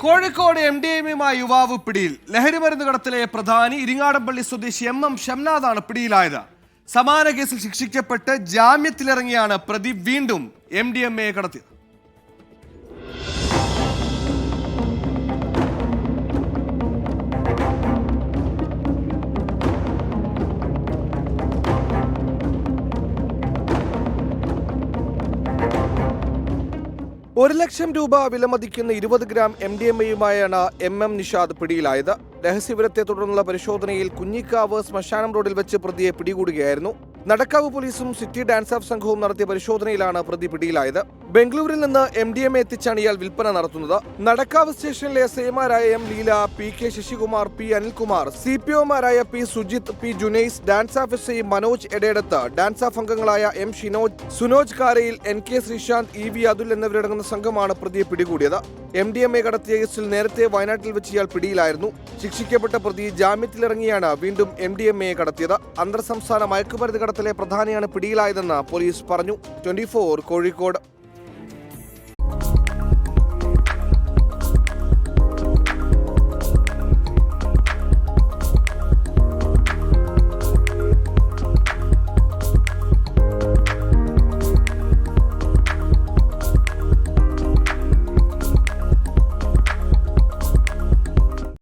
Kozhikode MDMA യുവാവ് പിടിയിൽ. ലഹരിമരുന്ന് കടത്തിലെ പ്രധാനി ഇരിങ്ങാടപ്പള്ളി സ്വദേശി MM ഷംനാഥാണ് പിടിയിലായത്. സമാന കേസിൽ ശിക്ഷിക്കപ്പെട്ട് ജാമ്യത്തിലിറങ്ങിയാണ് പ്രതി വീണ്ടും MDMA കടത്തിയത്. ₹1,00,000 വിലമതിക്കുന്ന 20 ഗ്രാം MDMA-യുമായാണ് MM നിഷാദ് പിടിയിലായത്. രഹസ്യവിവരത്തെ തുടർന്നുള്ള പരിശോധനയിൽ കുഞ്ഞിക്കാവ് ശ്മശാനം റോഡിൽ വെച്ച് പ്രതിയെ പിടികൂടുകയായിരുന്നു. നടക്കാവ് പോലീസും സിറ്റി ഡാൻസ് ഓഫ് സംഘവും നടത്തിയ പരിശോധനയിലാണ് പ്രതി പിടിയിലായത്. ബംഗളൂരിൽ നിന്ന് MDMA എത്തിച്ചാണ് ഇയാൾ വിൽപ്പന നടത്തുന്നത്. നടക്കാവ് സ്റ്റേഷനിലെ SI-മാരായ M Leela, PK Sasikumar, P Anilkumar, CPO-മാരായ P Sujith, P Junais, DANSAF SI Manoj Edetath, DANSAF അംഗങ്ങളായ M Shinoj, Sunoj Karayil, NK Sreesanth, EV Athul എന്നിവരടങ്ങുന്ന സംഘമാണ് പ്രതിയെ പിടികൂടിയത്. MDMA കടത്തിയ കേസിൽ നേരത്തെ വയനാട്ടിൽ വെച്ച് ഇയാൾ പിടിയിലായിരുന്നു. ശിക്ഷിക്കപ്പെട്ട പ്രതി ജാമ്യത്തിലിറങ്ങിയാണ് വീണ്ടും MDMA കടത്തിയത്. അന്തർ സംസ്ഥാന മയക്കുമരുന്ന് കടത്തിലെ പ്രധാനിയാണ് പിടിയിലായതെന്ന് പോലീസ് പറഞ്ഞു. 24 കോഴിക്കോട്.